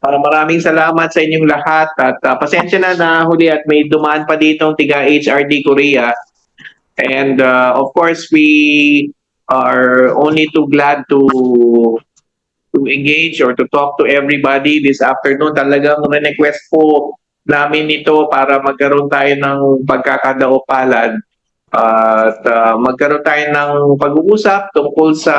Maraming salamat sa inyong lahat at pasensya na huli at may dumaan pa dito tiga HRD Korea. And of course, we are only too glad to engage or to talk to everybody this afternoon. Talagang request po namin ito para magkaroon tayo ng pagkakadaopalan at magkaroon tayo ng pag-uusap tungkol sa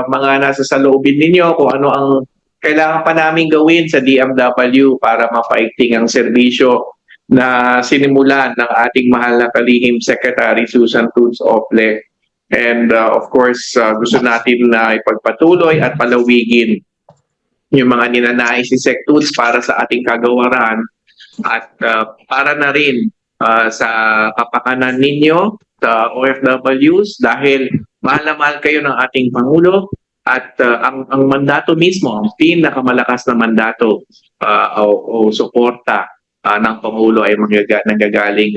mga nasa saloobin ninyo, kung ano ang kailangan pa namin gawin sa DMW para mapaigting ang serbisyo na sinimulan ng ating mahal na kalihim Secretary Susan Cruz Ople. And of course, gusto natin na ipagpatuloy at palawigin yung mga ninanais ni Sec Tools para sa ating kagawaran at para na rin sa kapakanan ninyo, sa OFWs, dahil mahal na mahal kayo ng ating Pangulo at ang mandato mismo, ang pinakamalakas na mandato o suporta ng Pangulo ay nanggagaling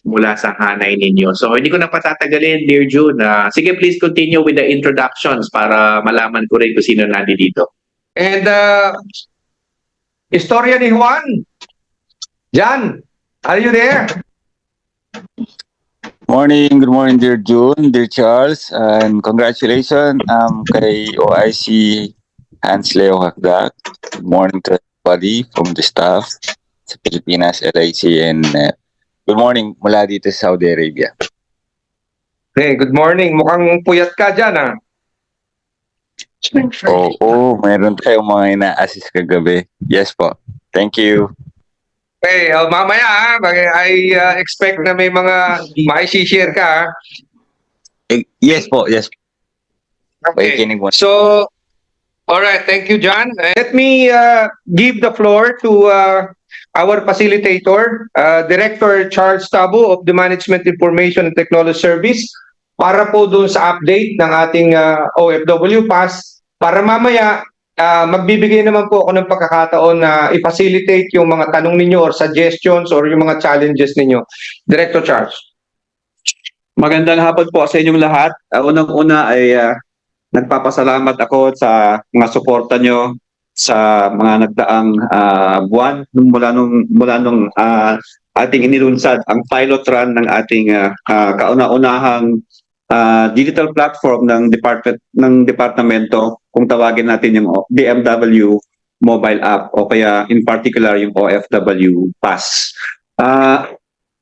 mula sa hanay ninyo. So hindi ko na patatagalin, Dear June. Sige, please continue with the introductions para malaman ko rin kung sino nandito. And istorya ni Juan. Jan, are you there? Good morning, dear June, dear Charles, and congratulations kay OIC Hans Leo Hakdak. Good morning to everybody from the staff sa Pilipinas, LIC, and good morning mula dito sa Saudi Arabia. Hey, good morning. Mukhang puyat ka dyan, ha? Oo, mayroon tayong mga ina-assist kagabi. Yes po. Thank you. Hey, mamaya, ha? I expect na may mga mai-share ka, ha? Yes po, yes. Okay. So, all right. Thank you, John. Let me give the floor to our facilitator, Director Charles Tabo of the Management Information and Technology Service, para po doon sa update ng ating OFW Pass, para mamaya magbibigay naman po ako ng pagkakataon na i-facilitate yung mga tanong ninyo or suggestions or yung mga challenges ninyo. Director Charles. Magandang hapon po sa inyong lahat. Unang-una ay nagpapasalamat ako sa mga suporta nyo sa mga nagdaang buwan mula nung ating inilunsad ang pilot run ng ating kauna-unahang digital platform ng departamento, kung tawagin natin yung DMW mobile app o kaya in particular yung OFW Pass.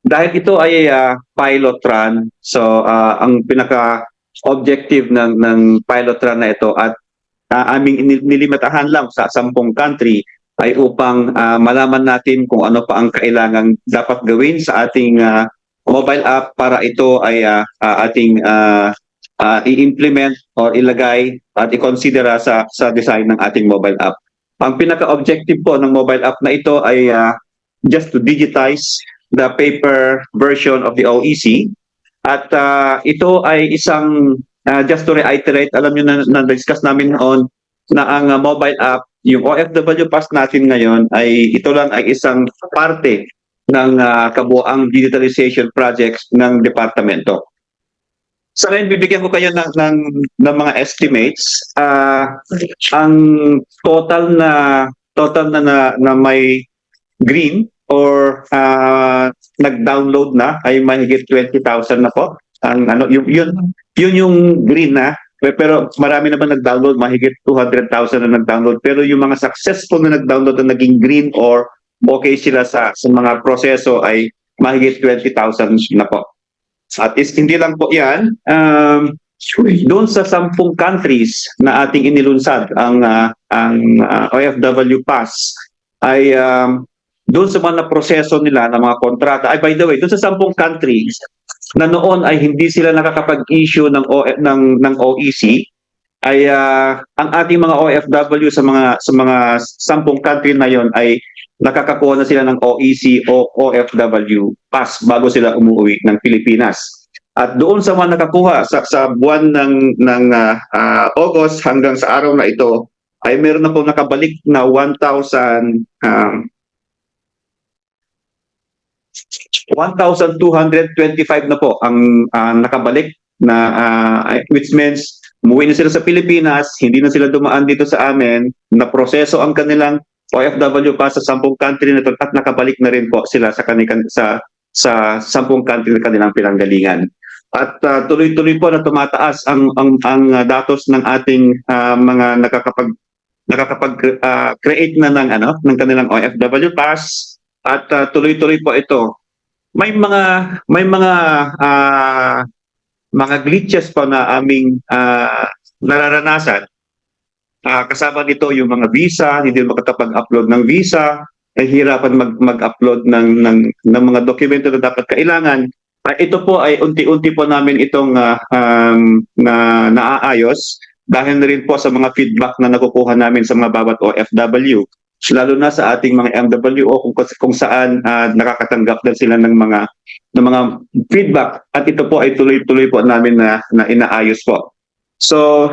Dahil ito ay pilot run, so ang pinaka-objective ng pilot run na ito at aming nilimitahan lang sa 10 country ay upang malaman natin kung ano pa ang kailangang dapat gawin sa ating mobile app para ito ay ating i-implement or ilagay at i-considera sa design ng ating mobile app. Ang pinaka-objective po ng mobile app na ito ay just to digitize the paper version of the OEC. At ito ay isang, just to reiterate, alam nyo na-discuss namin noon na ang mobile app, yung OFW Pass natin ngayon, ay ito lang ay isang parte ng kabuoang digitalization projects ng departamento. Sa ngayon, bibigyan ko kayo ng mga estimates. Ang total na may green or nag-download na ay mahigit 20,000 na po. Yun yung green na. Pero marami naman nag-download, mahigit 200,000 na nag-download. Pero yung mga successful na nag-download na naging green or okay sila sa mga proseso ay mahigit 20,000 na po. At hindi lang po yan, doon sa 10 countries na ating inilunsad ang OFW Pass ay doon sa mga proseso nila ng mga kontrata. Ay, by the way, doon sa 10 countries na noon ay hindi sila nakakapag-issue ng OEC, ay ang ating mga OFW sa mga 10 country na yon ay nakakakuha na sila ng OEC o OFW Pass bago sila umuwi ng Pilipinas. At doon sa mga nakakuha sa buwan ng August hanggang sa araw na ito, ay meron na po nakabalik na 1,225 na po ang nakabalik na which means umuwi na sila sa Pilipinas, hindi na sila dumaan dito sa amin, na proseso ang kanilang OFW pa sa 10 country na to at nakabalik na rin po sila sa kanilang sa 10 country na kanilang pinanggalingan. At tuloy-tuloy po na tumataas ang datos ng ating mga nakakapag-create na ng kanilang OFW pass at tuloy-tuloy po ito. May mga glitches po na aming nararanasan. Kasama nito yung mga visa, hindi makakapag-upload ng visa, hirapan mag-upload ng mga dokumento na dapat kailangan. Ito po ay unti-unti po namin itong naaayos dahil na rin po sa mga feedback na nakukuha namin sa mga bawat OFW, lalo na sa ating mga MWO kung saan nakakatanggap din sila ng mga feedback, at ito po ay tuloy-tuloy po namin na inaayos po. So,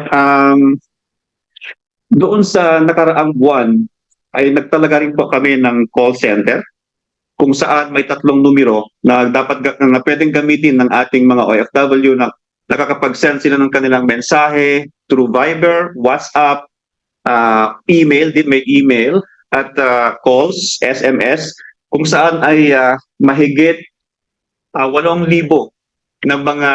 doon sa nakaraang buwan ay nagtalaga rin po kami ng call center kung saan may 3 numero na na pwedeng gamitin ng ating mga OFW na nakakapag-send sila ng kanilang mensahe through Viber, WhatsApp, email, may email, at calls, SMS, kung saan ay mahigit 8,000 ng mga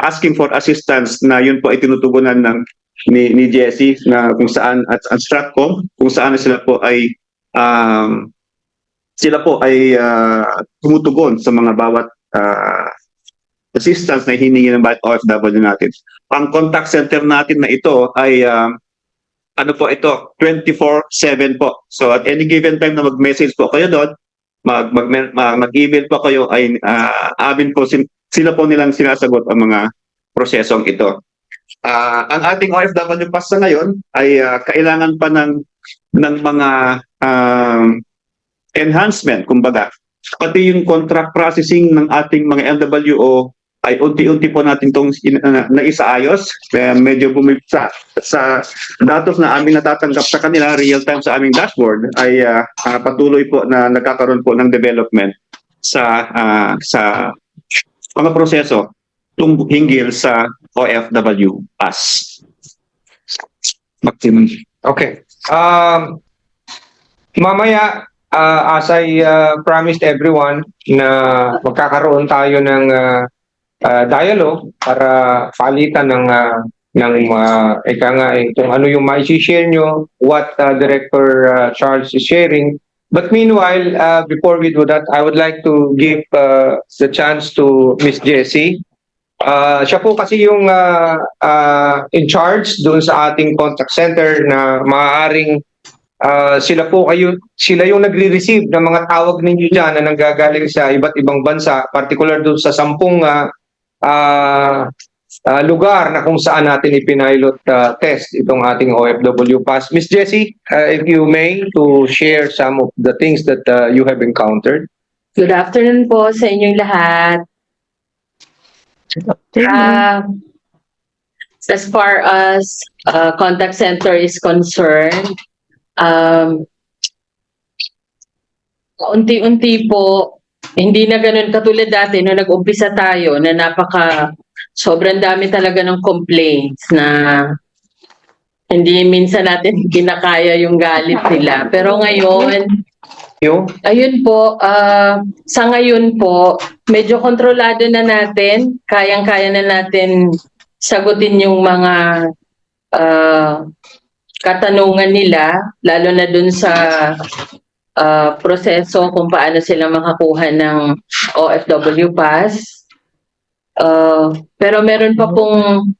asking for assistance na yun po ay tinutugunan ni Jessie na kung saan at Stratcom, kung saan sila po ay tumutugon sa mga bawat assistance na hiningi ng bawat OFW natin. Ang contact center natin na ito ay 24/7 po. So at any given time na mag-message po kayo doon, mag-email po kayo, ay sila po nilang sinasagot ang mga prosesong ito. Ang ating OFW pass sa ngayon ay kailangan pa ng mga enhancement, kumbaga. Pati yung contract processing ng ating mga MWO ay unti-unti po natin itong naisaayos. Medyo sa datos na aming natatanggap sa kanila real-time sa aming dashboard ay patuloy po na nagkakaroon po ng development sa mga proseso hinggil sa OFW pass. Maximum. Okay. Mamaya, as I promised everyone na magkakaroon tayo ng dialogue para palitan kung ano yung ma-share nyo, what Director Charles is sharing. But meanwhile, before we do that, I would like to give the chance to Miss Jessie. Siya po kasi yung in charge doon sa ating contact center na maaaring sila yung nagre-receive ng mga tawag ninyo dyan na nanggagaling sa iba't ibang bansa, particular doon sa 10 lugar na kung saan natin ipinilot test itong ating OFW pass. Miss Jessie, if you may, to share some of the things that you have encountered. Good afternoon po sa inyong lahat. As far as contact center is concerned, unti-unti po, hindi na ganun katulad dati nung nag-umpisa tayo na sobrang dami talaga ng complaints na hindi minsan natin kinakaya yung galit nila. Pero ngayon, ayun po, sa ngayon po, medyo kontrolado na natin, kayang-kaya na natin sagutin yung mga katanungan nila, lalo na dun sa proseso kung paano sila makakuha ng OFW pass. Pero meron pa pong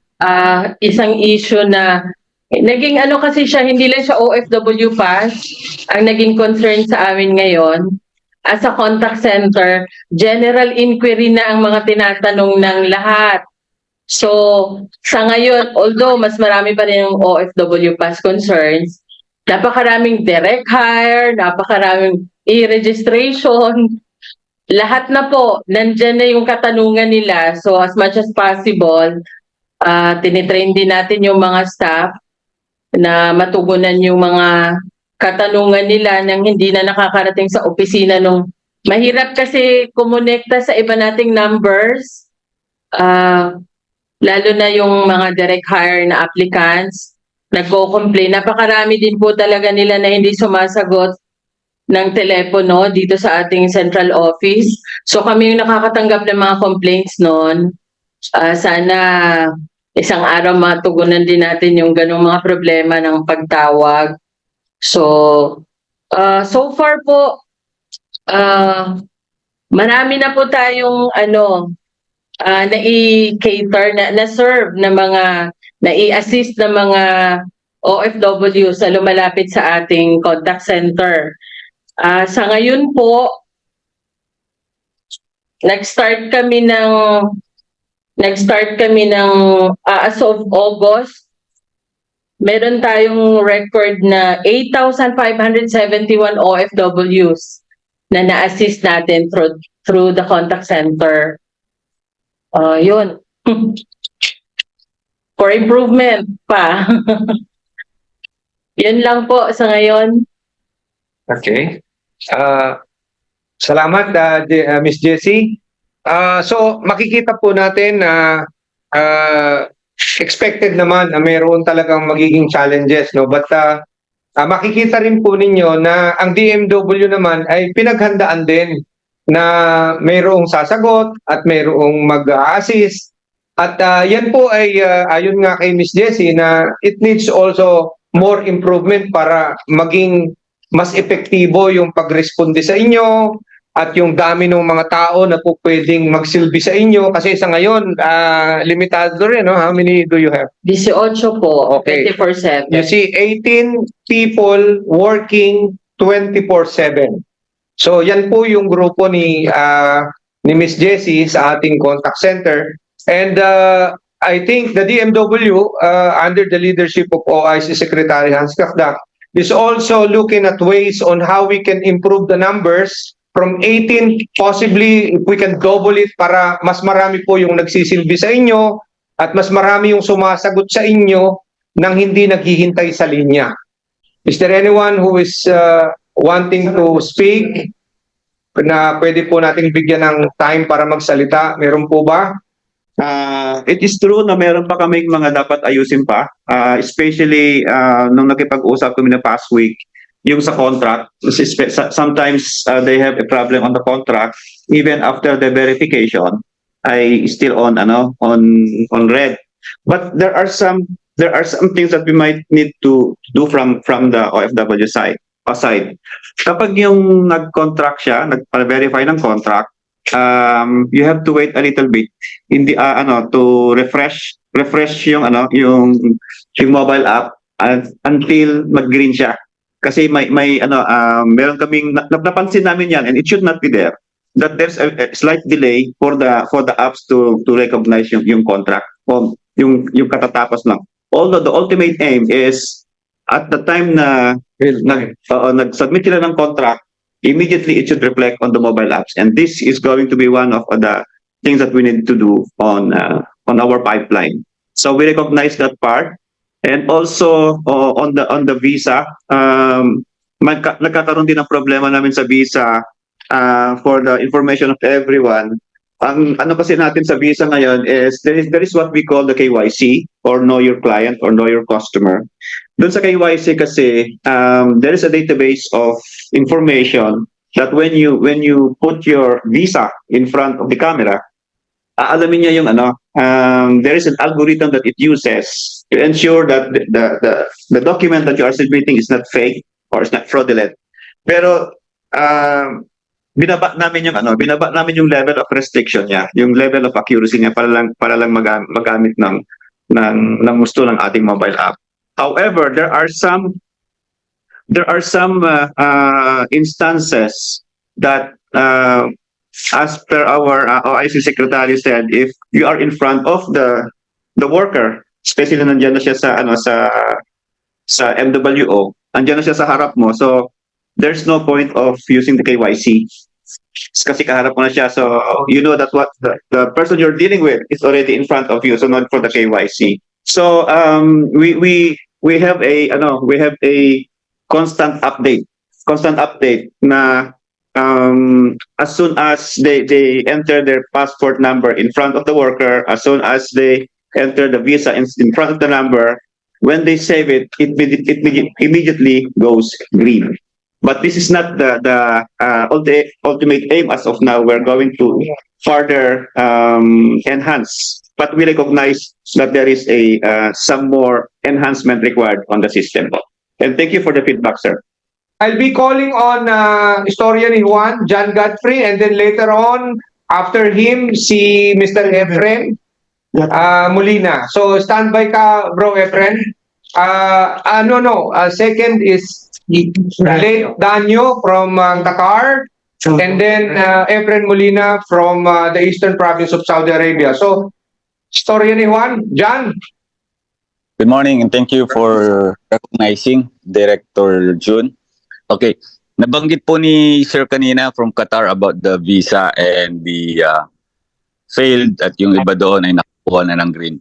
isang issue na naging kasi siya, hindi lang siya OFW pass. Ang naging concern sa amin ngayon, as a contact center, general inquiry na ang mga tinatanong ng lahat. So, sa ngayon, although mas marami pa rin yung OFW pass concerns, napakaraming direct hire, napakaraming e-registration, lahat na po, nandyan na yung katanungan nila. So, as much as possible, tinitrain din natin yung mga staff na matugunan yung mga katanungan nila nang hindi na nakakarating sa opisina nung mahirap kasi kumonekta sa iba nating numbers, lalo na yung mga direct hire na applicants. nagko-complain. Napakarami din po talaga nila na hindi sumasagot ng telepono dito sa ating central office. So kami yung nakakatanggap ng mga complaints noon. Sana isang araw matugunan din natin yung ganong mga problema ng pagtawag. So, so far po, marami na po tayong nai-cater, na-serve na mga, nai-assist na mga OFW sa lumalapit sa ating contact center. Sa ngayon po, nag-start kami ng as of August, meron tayong record na 8,571 OFWs na na-assist natin through the contact center. Yun. For improvement pa. Yun lang po sa ngayon. Okay. Salamat, Miss Jessie. So, makikita po natin na expected naman na mayroon talagang magiging challenges, no? But makikita rin po ninyo na ang DMW naman ay pinaghandaan din na mayroong sasagot at mayroong mag-assist. At yan po ay ayon nga kay Miss Jessie na it needs also more improvement para maging mas epektibo yung pagresponde sa inyo at yung dami ng mga tao na po pwedeng magsilbi sa inyo kasi sa ngayon limitado rin, no? How many do you have? 18 po, Okay. 24/7. You see 18 people working 24/7. So yan po yung grupo ni Miss Jessie sa ating contact center. And I think the DMW under the leadership of OIC Secretary Hans Kakdak is also looking at ways on how we can improve the numbers from 18, possibly if we can double it para mas marami po yung nagsisilbi sa inyo at mas marami yung sumasagot sa inyo nang hindi naghihintay sa linya. Is there anyone who is wanting to speak na pwede po nating bigyan ng time para magsalita? Meron po ba? It is true na meron pa kaming mga dapat ayusin pa, especially nung nakipag-usap kami na past week, yung sa contract. Sometimes they have a problem on the contract even after the verification ay still on red. But there are some things that we might need to do from the OFW side. Kapag yung nag-contract siya, nag-verify ng contract, you have to wait a little bit to refresh yung mobile app until mag-green siya. Kasi meron kaming napansin namin yan, and it should not be there, that there's a slight delay for the apps to recognize yung contract o yung katatapos lang. Although the ultimate aim is at the time na nag-submit sila ng contract, immediately it should reflect on the mobile apps, and this is going to be one of the things that we need to do on our pipeline. So we recognize that part, and also on the visa, nagkakaroon din ng problema namin sa visa for the information of everyone. Ang kasi natin sa visa ngayon is there is what we call the KYC, or know your client or know your customer. Doon sa KYC kasi there is a database of information that when you put your visa in front of the camera, aalamin niya yung there is an algorithm that it uses to ensure that the document that you are submitting is not fake or is not fraudulent. Pero binaba namin yung level of restriction niya, yung level of accuracy niya para lang magamit ng gusto ng ating mobile app. However, there are some instances that as per our OIC secretary said, if you are in front of the worker, especially nandiyan na siya sa MWO, nandiyan na siya sa harap mo, so there's no point of using the KYC kasi kaharap mo na siya, so you know that what the person you're dealing with is already in front of you, so not for the KYC. So we have a constant update na as soon as they enter their passport number in front of the worker, as soon as they enter the visa in front of the number, when they save it, it immediately goes green. But this is not the ultimate aim as of now. We're going to further enhance, but we recognize that there is some more enhancement required on the system. And thank you for the feedback, sir. I'll be calling on historian ni Juan, John Godfrey, and then later on, after him, si Mr. Efren Molina. So, standby ka, bro Efren. Second is late Danyo from Dakar, and then Efren Molina from the eastern province of Saudi Arabia. So, historian ni Juan, John. Good morning and thank you for recognizing Director June. Okay, nabanggit po ni Sir kanina from Qatar about the visa and the failed at yung iba doon ay nakuha na ng green.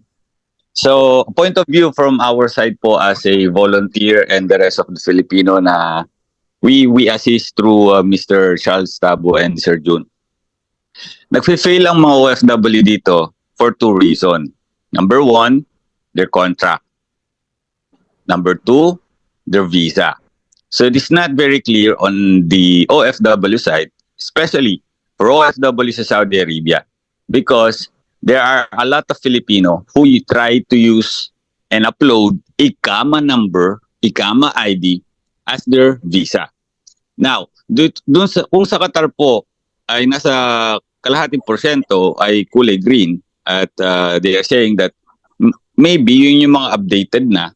So, point of view from our side po as a volunteer and the rest of the Filipino na we assist through Mr. Charles Tabo and Sir June. Nagfe-fail ang mga OFW dito for two reasons. Number one, their contract. Number two, their visa. So it is not very clear on the OFW side, especially for OFW sa Saudi Arabia, because there are a lot of Filipino who try to use and upload ICAMA number, ICAMA ID as their visa. Now, kung sa Qatar po ay nasa kalahating porsyento ay kulay green at they are saying that maybe yun yung mga updated na,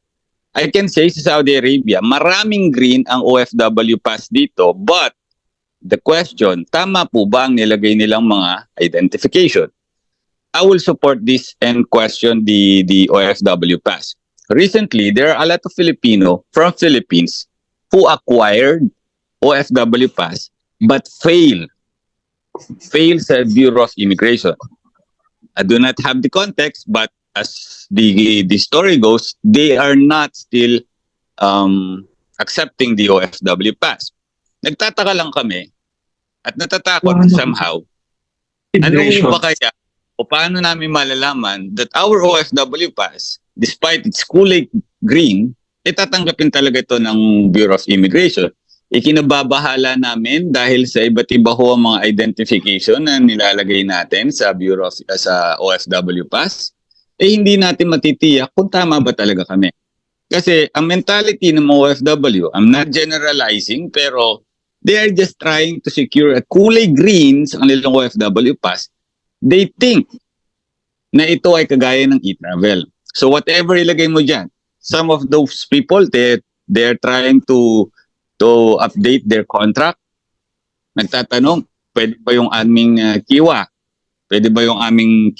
I can say sa Saudi Arabia, maraming green ang OFW pass dito, but the question, tama po ba ang nilagay nilang mga identification? I will support this and question the OFW pass. Recently, there are a lot of Filipino from Philippines who acquired OFW pass but fail sa Bureau of Immigration. I do not have the context, but as the story goes, they are not still accepting the OFW pass. Nagtataka lang kami at natatakot somehow. Ano ba kaya o paano namin malalaman that our OFW pass, despite its kulay green, tatanggapin talaga ito ng Bureau of Immigration? Ikinababahala namin dahil sa iba't iba ho ang mga identification na nilalagay natin sa Bureau of, sa OFW pass. Hindi natin matitiyak kung tama ba talaga kami. Kasi ang mentality ng mga OFW, I'm not generalizing, pero they are just trying to secure a kulay green sa kanilang OFW pass. They think na ito ay kagaya ng e-travel. So whatever ilagay mo dyan, some of those people, they're trying to update their contract. Nagtatanong, pwede ba yung aming kiwa? Pwede ba yung aming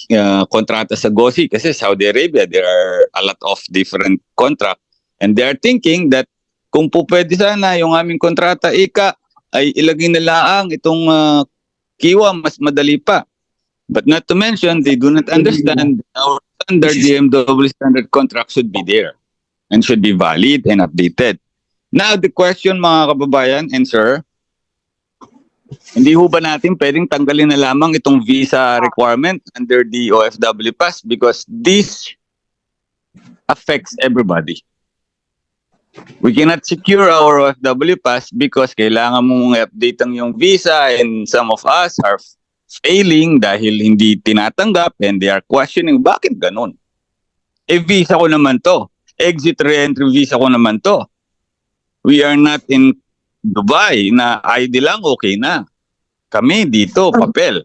kontrata sa GOSI? Kasi Saudi Arabia, there are a lot of different contract. And they are thinking that kung po pwede sana yung aming kontrata, ay ilagay na lang itong kiwa, mas madali pa. But not to mention, they do not understand our standard DMW standard contract should be there and should be valid and updated. Now, the question mga kababayan and sir, hindi ho ba natin pwedeng tanggalin na lamang itong visa requirement under the OFW pass because this affects everybody. We cannot secure our OFW pass because kailangan mong update ang yung visa and some of us are failing dahil hindi tinatanggap and they are questioning bakit ganun. Visa ko naman to. Exit re-entry visa ko naman to. We are not in Dubai na ID lang okay na. Kami dito, papel.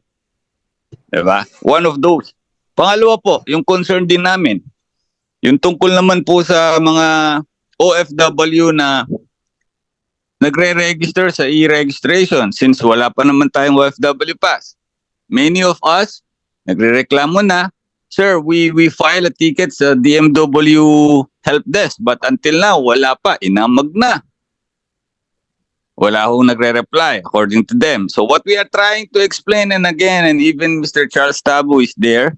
Diba? One of those. Pangalawa po, yung concern din namin. Yung tungkol naman po sa mga OFW na nagre-register sa e-registration since wala pa naman tayong OFW pass. Many of us, nagre-reklamo na, sir, we file a ticket sa DMW help desk but until now, wala pa, inamag na. Wala hong nagre-reply according to them. So what we are trying to explain and again, and even Mr. Charles Tabo is there,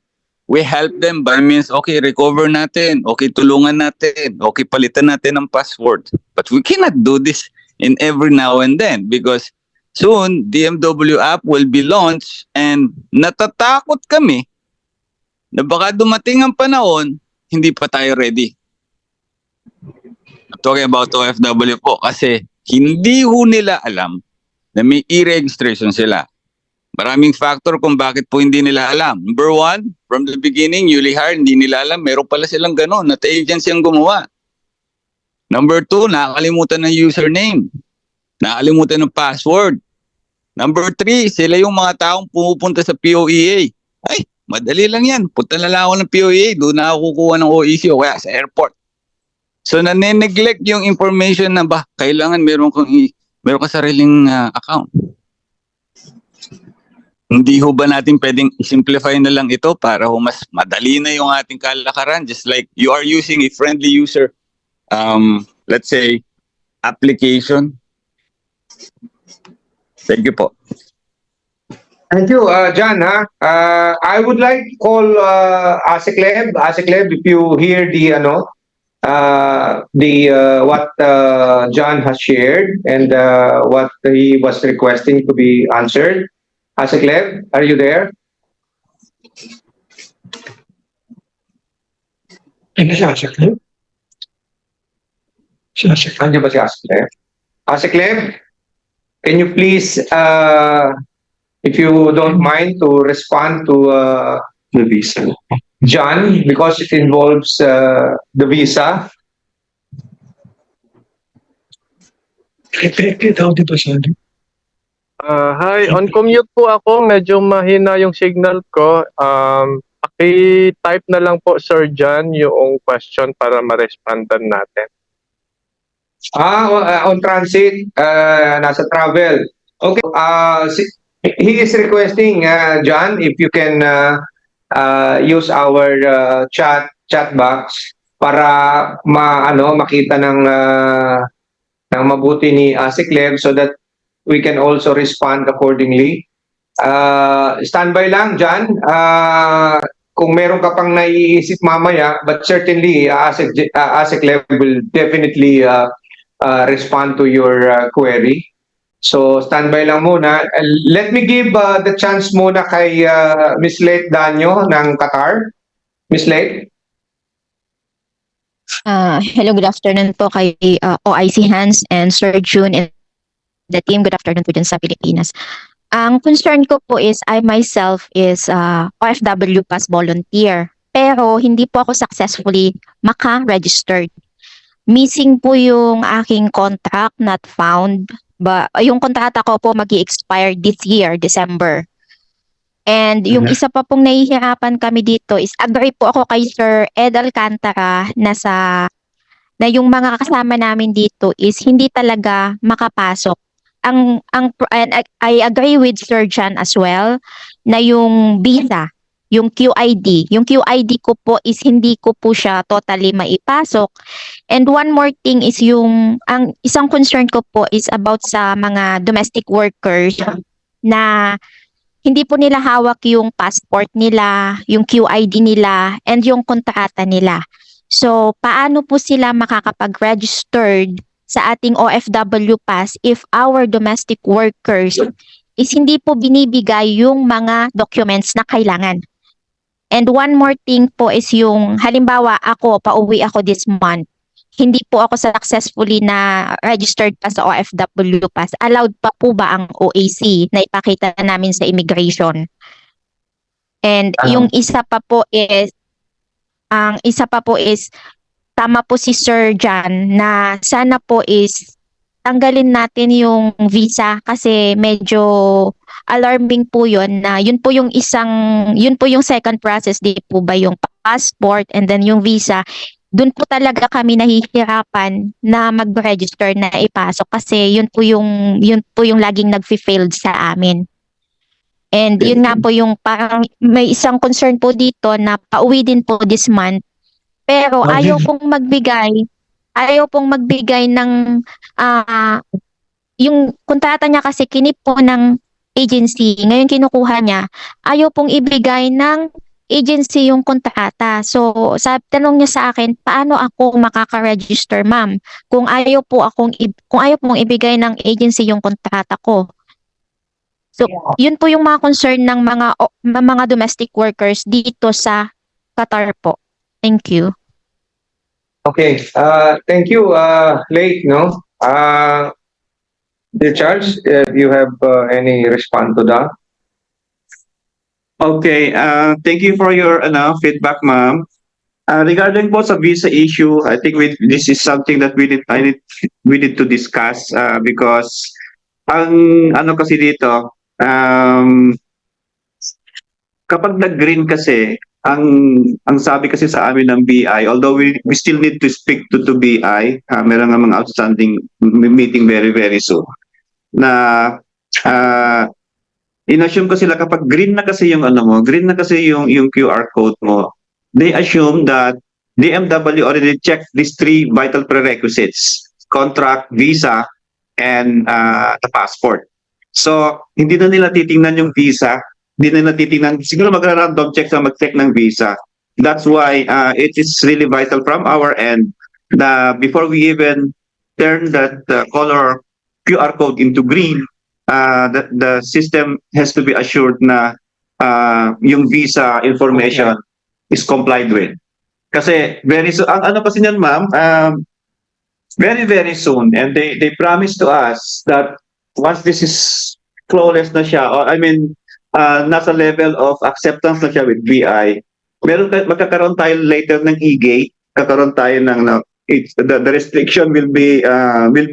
we help them by means, okay, recover natin, okay, tulungan natin, okay, palitan natin ang password. But we cannot do this in every now and then because soon, DMW app will be launched and natatakot kami na baka dumating ang panahon, hindi pa tayo ready. talking about OFW po kasi hindi ho nila alam na may e-registration sila. Maraming factor kung bakit po hindi nila alam. Number one, from the beginning, newly hired, hindi nila alam. Meron pala silang gano'n, at agency ang gumawa. Number two, nakakalimutan ng username. Nakakalimutan ng password. Number three, sila yung mga taong pumupunta sa POEA. Ay, madali lang yan. Punta na lang ako ng POEA, doon na ako kukuha ng OEC o kaya sa airport. So, nane-neglect yung information na ba, kailangan meron ka sariling account. Hindi ho ba natin pwedeng simplify na lang ito para ho mas madali na yung ating kalakaran? Just like you are using a friendly user, let's say, application. Thank you po. Thank you, John. I would like to call Asiklev. Asiklev, if you hear what John has shared and what he was requesting to be answered. Asiklev, are you there? Asiklev? Nandiyan ba si Asiklev? Asiklev, can you please, if you don't mind, to respond to The visa. John because it involves the visa. Affected daw, di ba sabi? Hi, on commute po ako. Medyo mahina yung signal ko. Paki-type na lang po, Sir John, yung question para ma-respondan natin. On transit, nasa travel. Okay, he is requesting, John, if you can use our chat box para makita ng mabuti ni Asiklev so that we can also respond accordingly. Standby lang, John. Kung meron ka pang naiisip mamaya, but certainly Asiklev will definitely respond to your query. So standby lang muna. Let me give the chance muna kay Miss Lake Danyo ng Qatar. Miss Lake? Hello, good afternoon po kay OIC Hans and Sir June and the team. Good afternoon po dyan sa Pilipinas. Ang concern ko po is I myself is OFW Pass volunteer. Pero hindi po ako successfully maka-registered. Missing po yung aking contract not found. Yung kontrata ko po mag-i-expire this year, December. And yung isa pa pong nahihirapan kami dito is agree po ako kay Sir Ed Alcantara na yung mga kasama namin dito is hindi talaga makapasok. And I agree with Sir John as well na yung visa, yung QID ko po is hindi ko po siya totally maipasok. And one more thing is ang isang concern ko po is about sa mga domestic workers na hindi po nila hawak yung passport nila, yung QID nila, and yung kontrata nila. So, paano po sila makakapag-registered sa ating OFW Pass if our domestic workers is hindi po binibigay yung mga documents na kailangan? And one more thing po is yung, halimbawa pauwi ako this month, hindi po ako successfully na registered pa sa OFW Pass. Allowed pa po ba ang OAC na ipakita namin sa immigration? And yung isa pa po is, tama po si Sir John na sana po is tanggalin natin yung visa kasi medyo alarming po yun na yun po yung second process, di po ba yung passport and then yung visa. Doon po talaga kami nahihirapan na mag-register na ipasok kasi yun po yung laging nagfi-failed sa amin. And yun nga po yung parang may isang concern po dito na pauwi din po this month. Pero ayaw pong magbigay ng yung kontrata niya kasi kinip po ng agency. Ngayon kinukuha niya, ayaw pong ibigay ng agency yung kontrata. So, tanong niya sa akin, paano ako makaka-register, ma'am? Kung ayaw pong ibigay ng agency yung kontrata ko. So, yun po yung mga concern ng mga domestic workers dito sa Qatar po. Thank you. Okay, thank you, late, no? Dear Charles, you have any response to that? Okay, thank you for your feedback, ma'am. Regarding po sa visa issue, I think this is something that we need to discuss because ang ano kasi dito, kapag nag-green kasi, ang sabi kasi sa amin ng BI, although we still need to speak to BI, meron nga mga outstanding meeting very very soon, na in-assume ko sila kapag green na kasi yung ano mo, green na kasi yung QR code mo, they assume that DMW already checked these three vital prerequisites: contract, visa, and the passport. So, hindi na nila titingnan yung visa, hindi na nila titingnan, siguro magra-random check sa mag-check ng visa. That's why it is really vital from our end na before we even turn that color QR code into green, the system has to be assured na yung visa information is complied with. Kasi very soon, ang ano kasi niyan ma'am, very very soon, and they promised to us that once this is flawless na siya, or I mean, nasa level of acceptance na siya with BI, magkakaroon tayo later ng e-gate, kakaroon tayo ng the restriction will be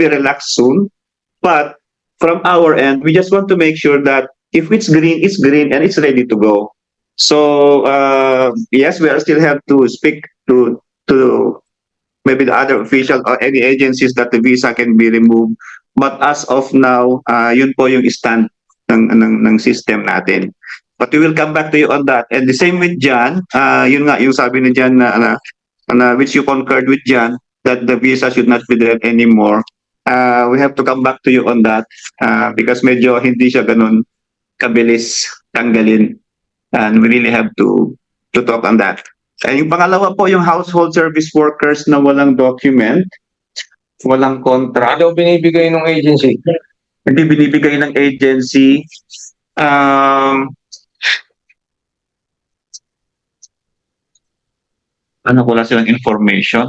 relaxed soon, but from our end, we just want to make sure that if it's green and it's ready to go. So yes, we are still have to speak to maybe the other official or any agencies that the visa can be removed. But as of now, yun po yung stand ng system natin. But we will come back to you on that. And the same with Jan, yun nga yung sabi ni Jan na which you concurred with Jan, that the visa should not be there anymore. We have to come back to you on that because medyo hindi siya ganun kabilis tanggalin, and we really have to talk on that. And yung pangalawa po, yung household service workers na walang document, walang contract, Ano binibigay ng agency? hindi binibigay ng agency. Ano ko lang silang information?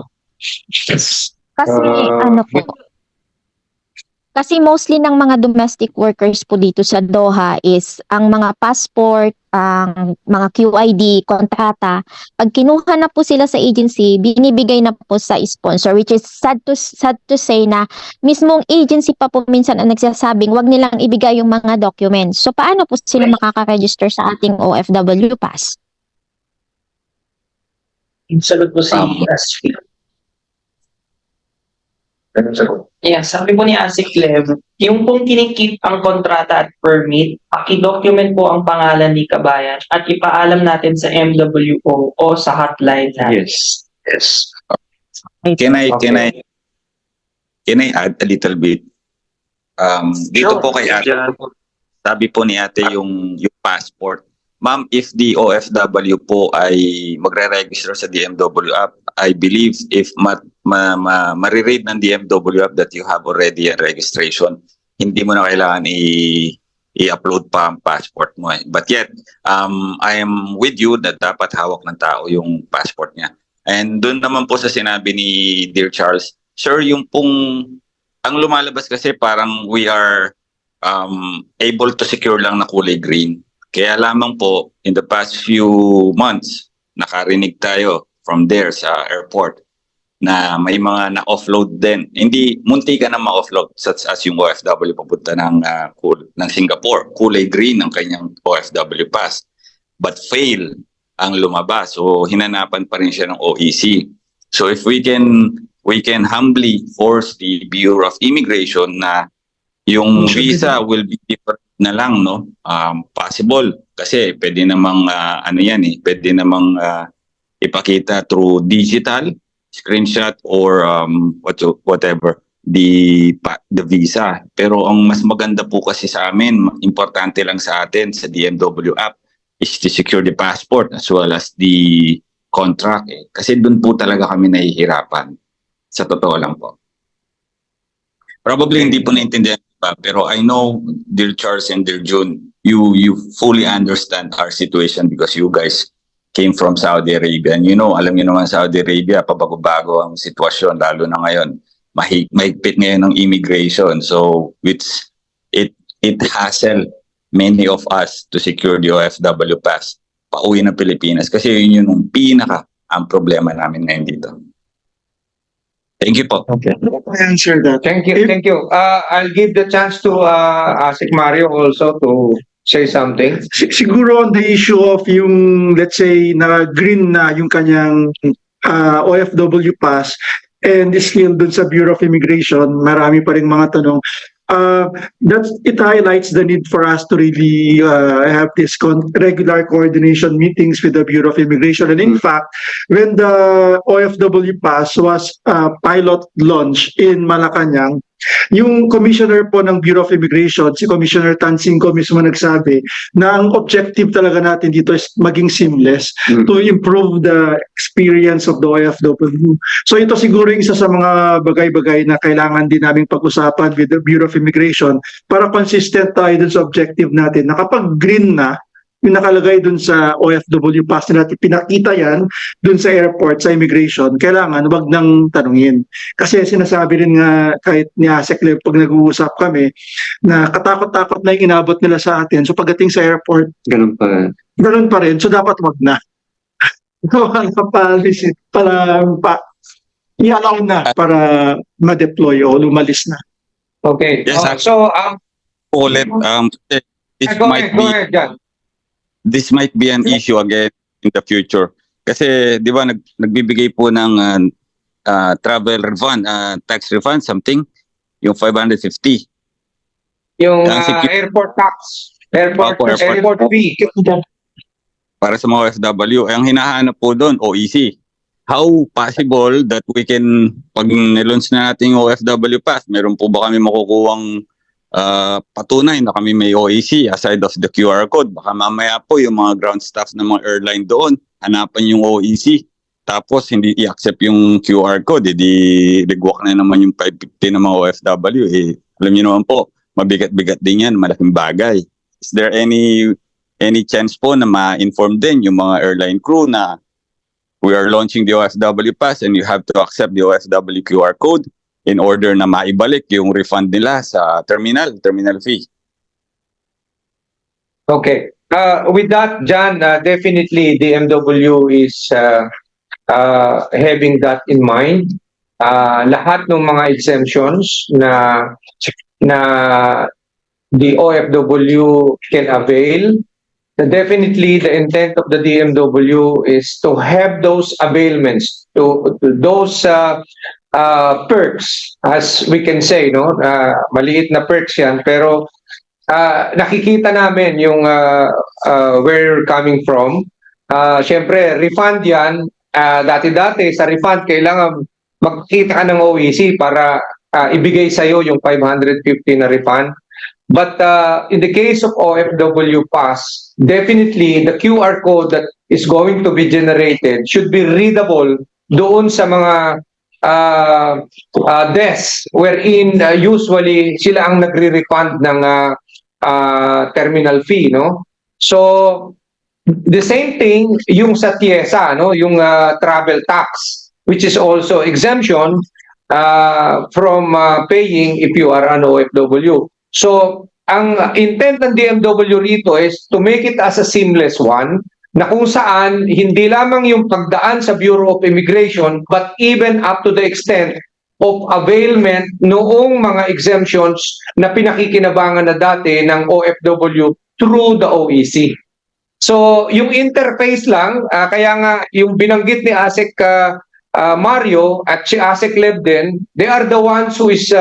Kasi Ah, ano po, kasi mostly ng mga domestic workers po dito sa Doha is ang mga passport, ang mga QID, kontrata. Pag kinuha na po sila sa agency, binibigay na po sa sponsor, which is sad to say na mismong agency pa po minsan ang nagsasabing wag nilang ibigay yung mga documents. So paano po sila makaka-register sa ating OFW pass? Sagot po si Asik. Yeah, sabi po ni Asik Lev, yung pong kinikip ang kontrata at permit, document po ang pangalan ni Kabayan at ipaalam natin sa MWO o sa hotline natin. Yes. Yes. Can I add a little bit? Dito po kay ate, sabi po ni ate yung passport. Ma'am, if the OFW po ay magre-register sa DMW app, I believe if mariread ng DMW app that you have already a registration, hindi mo na kailangan i-upload pa ang passport mo. But yet, I am with you that dapat hawak ng tao yung passport niya. And doon naman po sa sinabi ni Dear Charles, sir, yung pong, ang lumalabas kasi parang we are able to secure lang na kulay green. Kaya lamang po, in the past few months, nakarinig tayo from there sa airport na may mga na-offload din. Hindi, munti ka na ma-offload such as yung OFW papunta ng Singapore. Kulay green ang kanyang OFW pass. But fail ang lumabas. So, hinanapan pa rin siya ng OEC. So, if we can humbly force the Bureau of Immigration na yung visa will be different na lang, no? Possible. Kasi pwede namang, pwede namang ipakita through digital, screenshot, or whatever, the visa. Pero ang mas maganda po kasi sa amin, importante lang sa atin, sa DMW app, is to secure the passport as well as the contract. Kasi doon po talaga kami nahihirapan. Sa totoo lang po. Probably hindi po naintindihan pa, pero I know, Dear Charles and Dear June, you fully understand our situation because you guys came from Saudi Arabia. And alam niyo naman Saudi Arabia, pabago-bago ang sitwasyon, lalo na ngayon. Mahigpit ngayon ng immigration. So, it hassle many of us to secure the OFW pass pauwi ng Pilipinas. Kasi yun yung ang problema namin ngayon dito. Thank you po. Okay. I answer that. Thank you, thank you. I'll give the chance to Asik Mario also to say something. Siguro on the issue of yung, let's say, na green na yung kanyang OFW pass and still dun sa Bureau of Immigration, marami pa rin mga tanong. It highlights the need for us to really have this regular coordination meetings with the Bureau of Immigration. And in fact, when the OFW pass was pilot launch in Malacanang, yung commissioner po ng Bureau of Immigration, si Commissioner Tansinko mismo nagsabi na ang objective talaga natin dito is maging seamless to improve the experience of the OFW. So ito siguro yung isa sa mga bagay-bagay na kailangan din naming pag-usapan with the Bureau of Immigration para consistent tayo dun sa objective natin. Na kapag green na, yung nakalagay dun sa OFW pass na natin, pinakita yan dun sa airport, sa immigration, kailangan wag nang tanungin. Kasi sinasabi rin nga kahit ni Asek Lev pag nag-uusap kami, na katakot-takot na yung inabot nila sa atin. So pagdating sa airport, ganun pa rin. So dapat wag na. I-allow na para ma-deploy o lumalis na. Okay. Yes, So, ulit, this go might ahead, John. this might be an issue again in the future. Kasi, di ba, nagbibigay po ng travel refund, tax refund, something, yung 550. Yung Ang airport tax, airport fee. Para sa mga OFW. Ang hinahanap po doon, OEC. How possible that we can, pag nilunch na natin yung OFW pass, meron po ba kami makukuhang patunay na kami may OEC aside of the QR code? Baka mamaya po yung mga ground staff ng mga airline doon, hanapan yung OEC. Tapos hindi i-accept yung QR code. Di ligwak na naman yung 550 ng mga OFW. Alam niyo naman po, mabigat-bigat din yan, malaking bagay. Is there any chance po na ma-inform din yung mga airline crew na we are launching the OFW pass and you have to accept the OFW QR code in order na maibalik yung refund nila sa terminal fee? Okay. With that, John, definitely DMW is having that in mind. Lahat ng mga exemptions na the OFW can avail, definitely the intent of the DMW is to have those availments, to those perks, as we can say, no? Maliit na perks yan, pero nakikita namin yung where you're coming from. Siyempre, refund yan. Dati-dati, sa refund, kailangan magkita ka ng OEC para ibigay sa'yo yung 550 na refund. But in the case of OFW Pass, definitely the QR code that is going to be generated should be readable doon sa mga desks wherein usually sila ang nagre-refund ng terminal fee, no? So the same thing yung sa TIESA, no? Yung travel tax, which is also exemption from paying if you are an OFW. So ang intent ng DMW rito is to make it as a seamless one, na kung saan hindi lamang yung pagdaan sa Bureau of Immigration but even up to the extent of availment noong mga exemptions na pinakikinabangan na dati ng OFW through the OEC. So yung interface lang, kaya nga yung binanggit ni Asek Mario at si Asek Lev din, they are the ones who is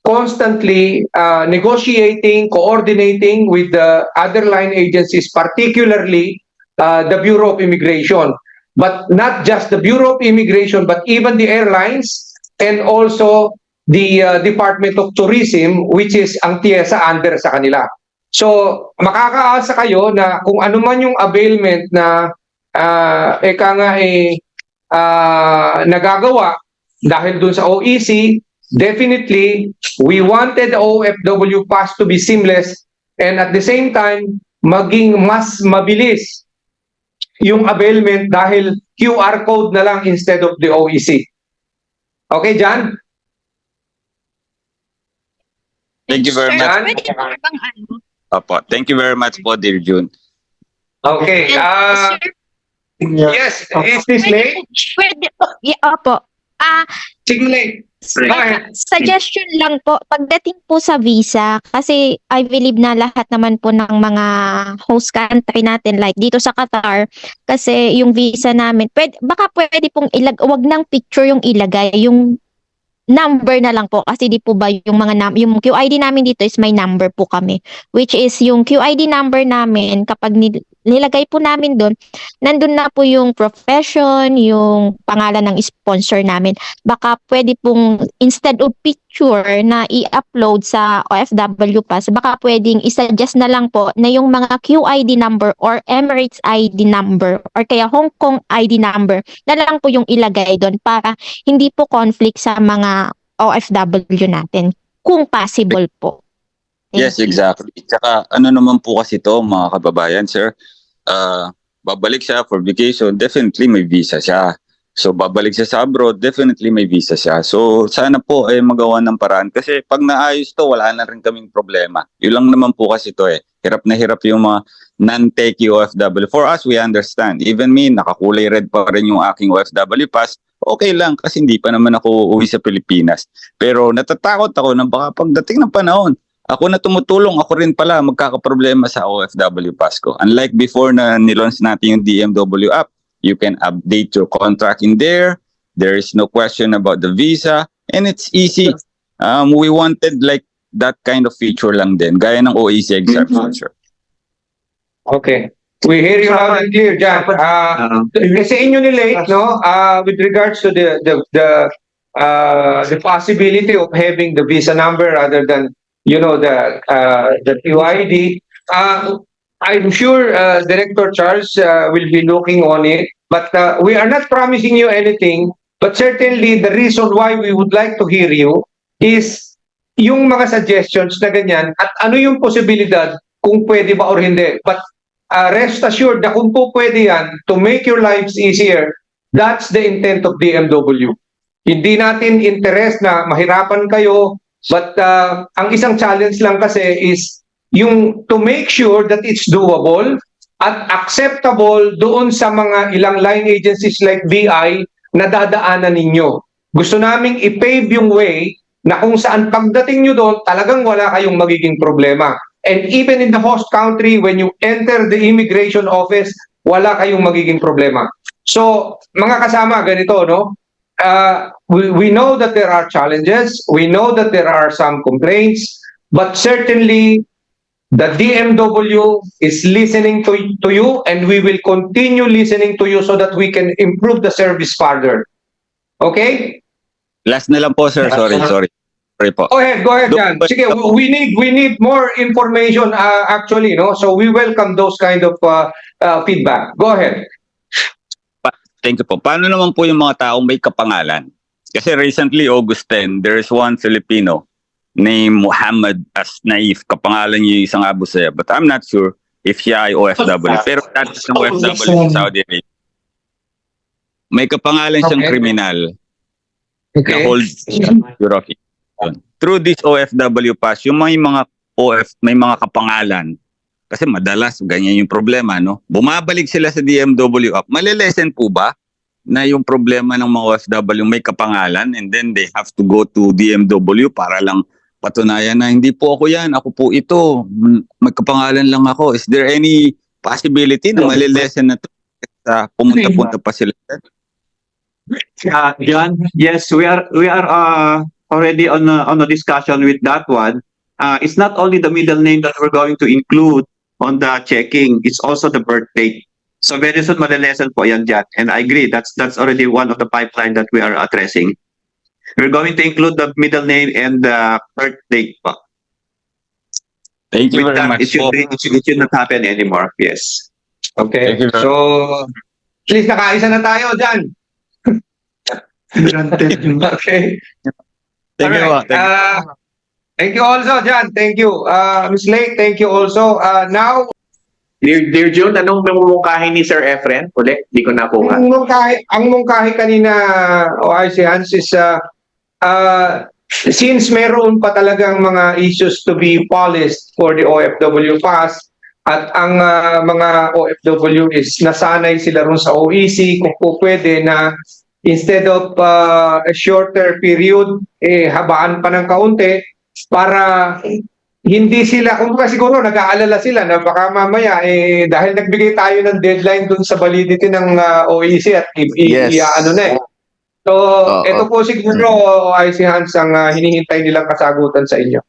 constantly negotiating, coordinating with the other line agencies, particularly the Bureau of Immigration. But not just the Bureau of Immigration, but even the airlines and also the Department of Tourism, which is ang TIESA under sa kanila. So, makakaasa kayo na kung ano man yung availment na nagagawa dahil dun sa OEC, definitely, we wanted OFW Pass to be seamless and at the same time, maging mas mabilis yung availment dahil QR code na lang instead of the OEC. Okay, Jan? Thank you very much. Pwede po bang ano? Opo. Thank you very much po, Dear June. Okay. Sir, Yes, is this late? pwede po. Opo. Sige, late. Go ahead. Suggestion lang po, pagdating po sa visa, kasi I believe na lahat naman po ng mga host country natin, like dito sa Qatar, kasi yung visa namin, baka pwede pong wag nang picture yung ilagay, yung number na lang po, kasi di po ba yung yung QID namin dito is may number po kami, which is yung QID number namin, kapag nilagay po namin doon, nandun na po yung profession, yung pangalan ng sponsor namin. Baka pwede pong instead of picture na i-upload sa OFW Pass, baka pwedeng i-suggest na lang po na yung mga QID number or Emirates ID number or kaya Hong Kong ID number na lang po yung ilagay doon para hindi po conflict sa mga OFW natin kung possible po. Yes, exactly. Tsaka ano naman po kasi to mga kababayan, sir. Babalik siya for vacation, definitely may visa siya. So babalik siya sa abroad, definitely may visa siya. So sana po ay magawa ng paraan kasi pag naayos to, wala na rin kaming problema. Yun lang naman po kasi to eh. Hirap na hirap yung mga non-techie OFW. For us, we understand. Even me, nakakulay red pa rin yung aking OFW pass. Okay lang kasi hindi pa naman ako uwi sa Pilipinas. Pero natatakot ako na baka pagdating ng panahon, ako na tumutulong, ako rin pala magkakaproblema sa OFW pass ko. Unlike before na nilaunch natin yung DMW app, you can update your contract in there. There is no question about the visa and it's easy. We wanted like that kind of feature lang din, gaya ng OEC exemption, sir. Okay. We hear you loud and clear, Jan. Kasi inyo nilate, no? With regards to the possibility of having the visa number rather than the QID. I'm sure Director Charles will be looking on it, but we are not promising you anything. But certainly the reason why we would like to hear you is yung mga suggestions na ganyan at ano yung posibilidad kung pwede ba or hindi. But rest assured na kung po pwede yan to make your lives easier, that's the intent of DMW. Hindi natin interest na mahirapan kayo, but ang isang challenge lang kasi is yung to make sure that it's doable at acceptable doon sa mga ilang line agencies like VI na dadaanan ninyo. Gusto naming i-pave yung way na kung saan pagdating nyo doon, talagang wala kayong magiging problema. And even in the host country, when you enter the immigration office, wala kayong magiging problema. So, mga kasama, ganito, no? We know that there are challenges. We know that there are some complaints. But certainly, the DMW is listening to you and we will continue listening to you so that we can improve the service further. Okay? Last na lang po, sir. Sorry po. Go ahead, Jan. Sige, we need more information actually, no? So we welcome those kind of feedback. Go ahead. Thank you po. Paano naman po yung mga taong may kapangalan? Kasi recently, August 10, there is one Filipino named Muhammad as Naif. Kapangalan niya yung isang Abu Sayyaf. But I'm not sure if siya ay OFW. Pero dati siyang OFW sa Saudi Arabia. May kapangalan siyang kriminal. Okay. Na hold Europe. Through this OFW pass, yung may mga kapangalan, kasi madalas ganyan yung problema, no? Bumabalik sila sa DMW app. Malilesen po ba na yung problema ng mga OFW may kapangalan and then they have to go to DMW para lang patunayan na hindi po ako yan, ako po ito, may kapangalan lang ako. Is there any possibility na malilesen na to pumunta-punta pa sila? John, yes, we are already on a discussion with that one. It's not only the middle name that we're going to include on the checking, it's also the birth date. So very soon malilesen po yan, John. And I agree, that's already one of the pipeline that we are addressing. We're going to include the middle name and the birth date po. Thank you With very that, much po. it should not happen anymore. Yes. Okay. Thank you, sir. So, at least nakaisa na tayo, Jan. Granted yung Okay. Thank you. Alright. Thank you also, Jan. Thank you. Ms. Lake, thank you also. Now, Dear June, anong mamumungkahin ni Sir Efren? Uli, di ko nakuha. Ang mungkahi kanina, OIC Hans, is since meron pa talagang mga issues to be polished for the OFW pass, at ang mga OFW is nasanay sila rin sa OEC, kung po pwede na instead of a shorter period, habaan pa ng kaunti para hindi sila, kung siguro nag-aalala sila na baka mamaya dahil nagbigay tayo ng deadline dun sa validity ng OEC at ano na eh. So, ito po siguro OIC Hans ang hinihintay nilang kasagutan sa inyo.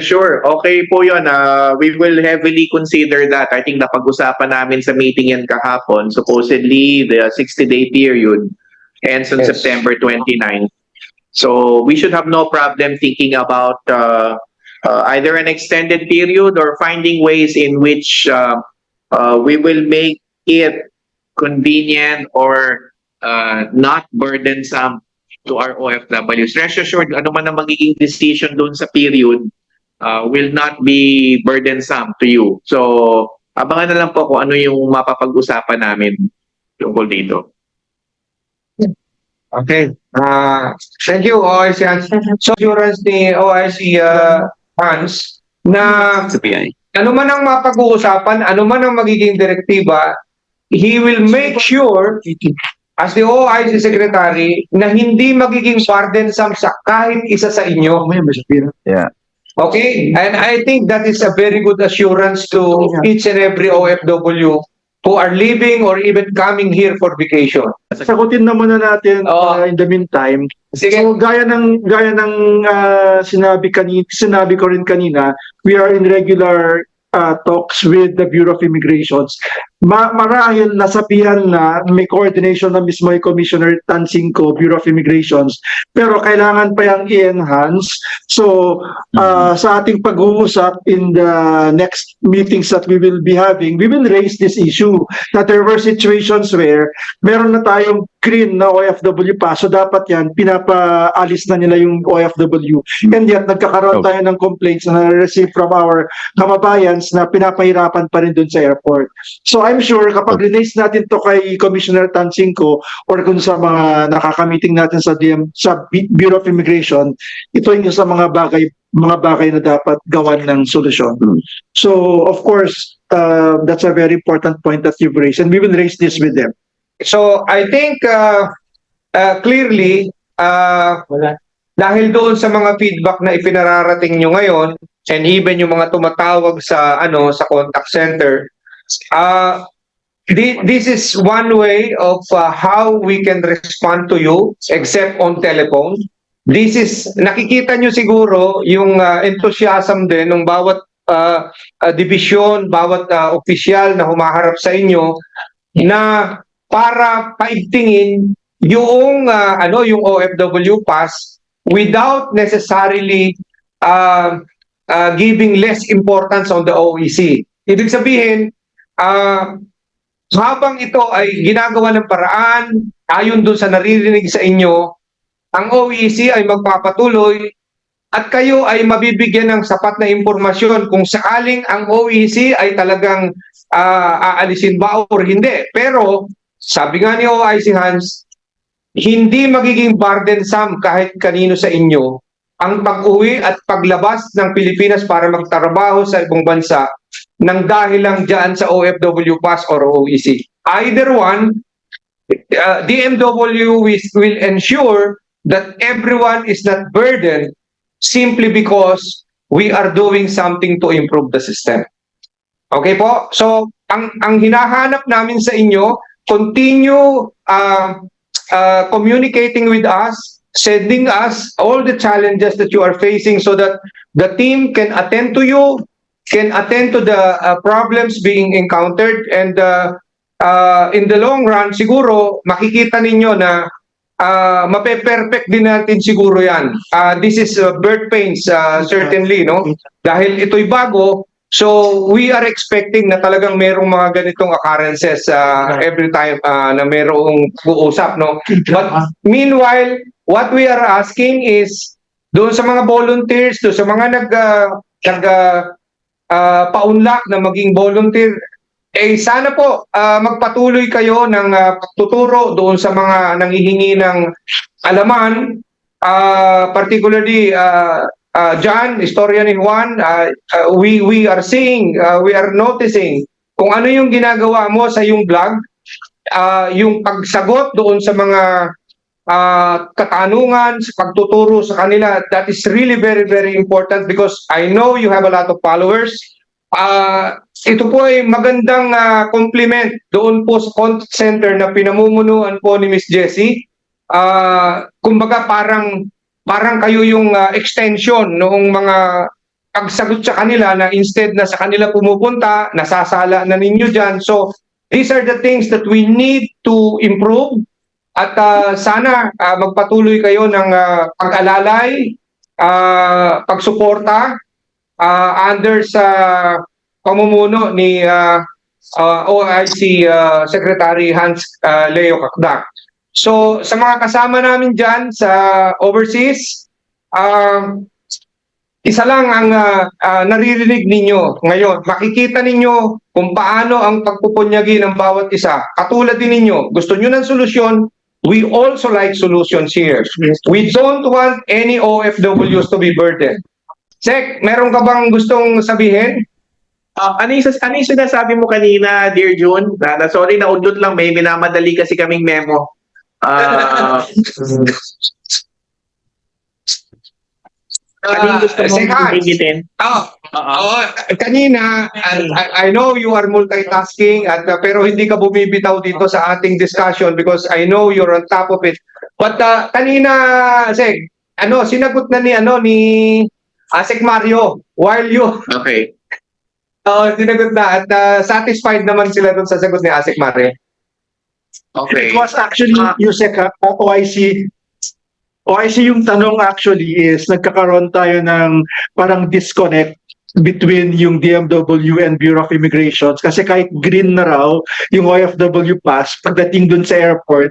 Sure. Okay po yun. We will heavily consider that. I think napag-usapan namin sa meeting yan kahapon. Supposedly, the 60-day period ends on Yes. September 29. So, we should have no problem thinking about either an extended period or finding ways in which we will make it convenient or not burdensome to our OFWs. Rest assured, ano man ang magiging decision doon sa period will not be burdensome to you. So, abangan na lang po kung ano yung mapapag-usapan namin tungkol dito. Okay. Thank you, OIC Hans. So, assurance ni OIC Hans na Sa PI. ano man ang mapag-uusapan, ano man ang magiging direktiba, he will make sure as the OIC Secretary na hindi magiging burdensome sa kahit isa sa inyo. Okay? And I think that is a very good assurance to each and every OFW who are leaving or even coming here for vacation. Sagutin na muna natin in the meantime. Sige. So gaya ng sinabi ko rin kanina, we are in regular talks with the Bureau of Immigrations. Marahil nasabihan na may coordination na mismo yung Commissioner Tansingco, Bureau of Immigrations, pero kailangan pa yung i-enhance. So sa ating pag-uusap in the next meetings that we will be having, we will raise this issue that there were situations where meron na tayong green na OFW pa, so dapat yan, pinapaalis na nila yung OFW. And yet, nagkakaroon tayo ng complaints na na-receive from our kababayans na pinapahirapan pa rin dun sa airport. So I'm sure kapag release natin to kay Commissioner Tansingco or kung sa mga nakakamiting natin sa Bureau of Immigration, ito yung sa mga bagay na dapat gawan ng solusyon. So of course, that's a very important point that you've raised, and we will raise this with them. So I think clearly dahil doon sa mga feedback na ipinararating nyo ngayon and even yung mga tumatawag sa sa contact center, this is one way of how we can respond to you except on telephone. This is nakikita nyo siguro yung enthusiasm din ng bawat division, bawat opisyal na humaharap sa inyo na para paigtingin yung yung OFW pass without necessarily giving less importance on the OEC. Ibig sabihin, habang ito ay ginagawa ng paraan ayon doon sa naririnig sa inyo, ang OEC ay magpapatuloy at kayo ay mabibigyan ng sapat na impormasyon kung sakaling ang OEC ay talagang aalisin ba o hindi. Pero sabi nga ni OIC Hans, hindi magiging burdensome kahit kanino sa inyo ang pag-uwi at paglabas ng Pilipinas para magtrabaho sa ibang bansa nang dahil lang dyan sa OFW pass or OEC. Either one, DMW will ensure that everyone is not burdened simply because we are doing something to improve the system. Okay po? So, ang hinahanap namin sa inyo, continue communicating with us, sending us all the challenges that you are facing so that the team can attend to you, can attend to the problems being encountered, and in the long run, siguro makikita ninyo na mape-perfect din natin siguro yan. This is birth pains, certainly, no? Dahil ito'y bago, so we are expecting na talagang merong mga ganitong occurrences every time na merong uusap, no? But meanwhile, what we are asking is doon sa mga volunteers, doon sa mga paunlak na maging volunteer, sana po magpatuloy kayo ng pagtuturo doon sa mga nanghihingi ng alaman, particularly John, historian ni Juan, we are seeing, we are noticing kung ano yung ginagawa mo sa yung blog, yung pagsagot doon sa mga katanungan, sa pagtuturo sa kanila. That is really very, very important because I know you have a lot of followers. Ito po ay magandang compliment doon po sa content center na pinamumunuan po ni Miss Jessie. Kumbaga parang kayo yung extension noong mga pagsagot sa kanila na instead na sa kanila pumupunta, nasasala na ninyo dyan. So these are the things that we need to improve. At sana magpatuloy kayo ng pag-alalay, pagsuporta under sa pamumuno ni OIC Secretary Hans Leo Kakdak. So sa mga kasama namin dyan sa overseas, isa lang ang naririnig ninyo ngayon. Makikita ninyo kung paano ang pagpupunyagi ng bawat isa. Katulad din ninyo, gusto nyo ng solusyon, we also like solutions here. We don't want any OFWs to be burdened. Sek, meron ka bang gustong sabihin? Ano yung sinasabi mo kanina, Dear June? Sorry, naudlot lang. May minamadali kasi kaming memo. Anong gusto mong biggitin? Kanina, I know you are multitasking pero hindi ka bumibitaw dito sa ating discussion because I know you're on top of it. But kanina, Sek, sinagot na ni Asek Mario while you Okay. sinagot na at satisfied naman sila dun sa sagot ni Asek Mario. Okay. It was actually, Yusek, OIC yung tanong actually is nagkakaroon tayo ng parang disconnect between yung DMW and Bureau of Immigration kasi kahit green na raw yung OFW pass pagdating dun sa airport,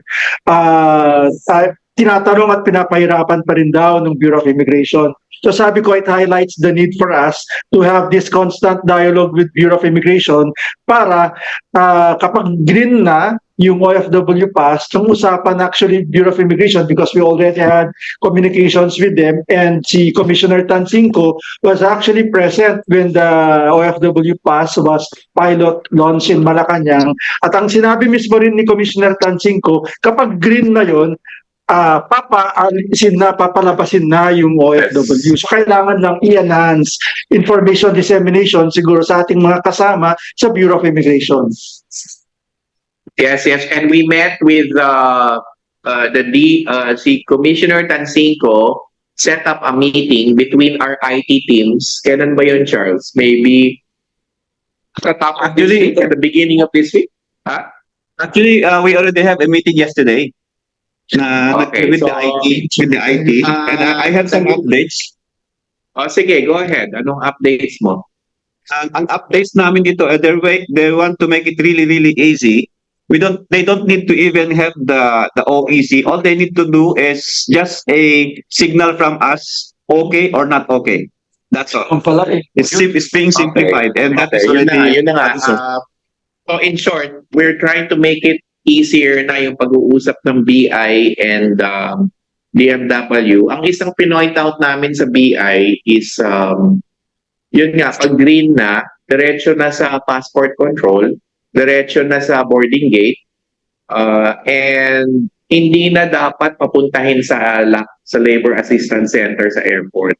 tinatanong at pinapahirapan pa rin daw ng Bureau of Immigration. So sabi ko, it highlights the need for us to have this constant dialogue with Bureau of Immigration para kapag green na yung OFW pass, yung usapan actually Bureau of Immigration because we already had communications with them and si Commissioner Tansinko was actually present when the OFW pass was pilot launch in Malacanang. At ang sinabi mismo rin ni Commissioner Tansinko, kapag green na yon, papalabasin na yung OFW. So kailangan lang i-enhance information dissemination siguro sa ating mga kasama sa Bureau of Immigration. Yes. And we met with si Commissioner Tansinko set up a meeting between our IT teams. Kailan ba yun, Charles? Maybe at the beginning of this week? Actually, we already have a meeting yesterday Okay, with so, the IT. And I have some updates. Sige, go ahead. Anong updates mo? Ang updates namin dito, they want to make it really, really easy. They don't need to even have the OEC. All they need to do is just a signal from us, okay or not okay. That's all. It's being simplified, and that is already. Yun na nga. So in short, we're trying to make it easier na yung pag-uusap ng BI and DMW. Ang isang pinoint out namin sa BI is yun nga, pag green na, diretso na sa passport control, diretso na sa boarding gate, and hindi na dapat papuntahin sa Labor Assistance Center sa airport.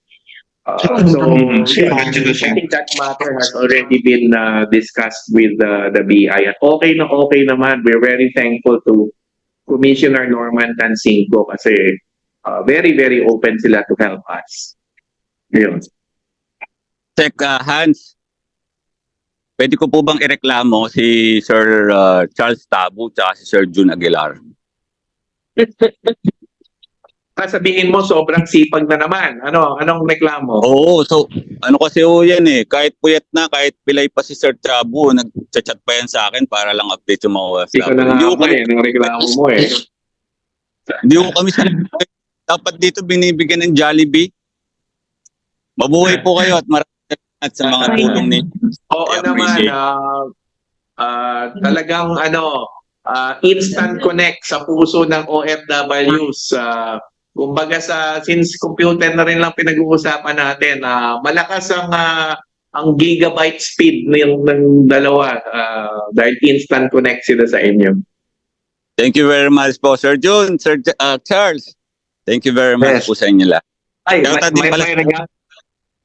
So I think that matter has already been discussed with the BI. At okay naman. We're very thankful to Commissioner Norman Tansinko kasi very, very open sila to help us. Yun. Check, Hans. Pwede ko po bang ireklamo si Sir Charles Tabu at si Sir June Aguilar? Sabihin mo, sobrang sipag na naman. Anong reklamo? Oo, so ano kasi yan kahit puyat na, kahit pilay pa si Sir Tabu, nag-chat pa yan sa akin para lang update yung mga Hindi ko na nga ng reklamo mo Hindi ko kami dapat dito binibigyan ng Jollibee. Mabuhay po kayo at maraming At sa mga tulong ninyo. Oo I naman, appreciate. talagang instant connect sa puso ng OFWs. Kumbaga since computer na rin lang pinag-uusapan natin, malakas ang gigabyte speed ng dalawa dahil instant connect sila sa inyo. Thank you very much po, Sir June, Sir Charles. Thank you very much Yes. po sa inyo lahat. Ay, Dapat din pala-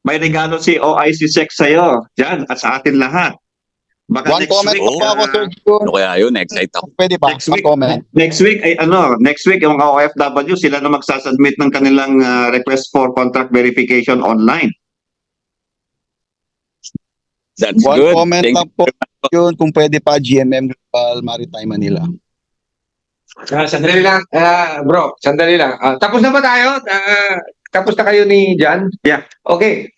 may regalo si OIC Sec sa'yo, dyan, at sa atin lahat. Baka One comment week, pa ako, Sir June. Ano kaya yun? Excite ako. Pwede ba? Next One week. comment. Next week yung OFW, sila na magsasubmit ng kanilang request for contract verification online. That's One good. comment Thank lang po, June, kung pwede pa, GMM Global Maritime Manila. Sandali lang, bro. Sandali lang. Tapos na ba tayo? Tapos na kayo ni Jan? Yeah. Okay.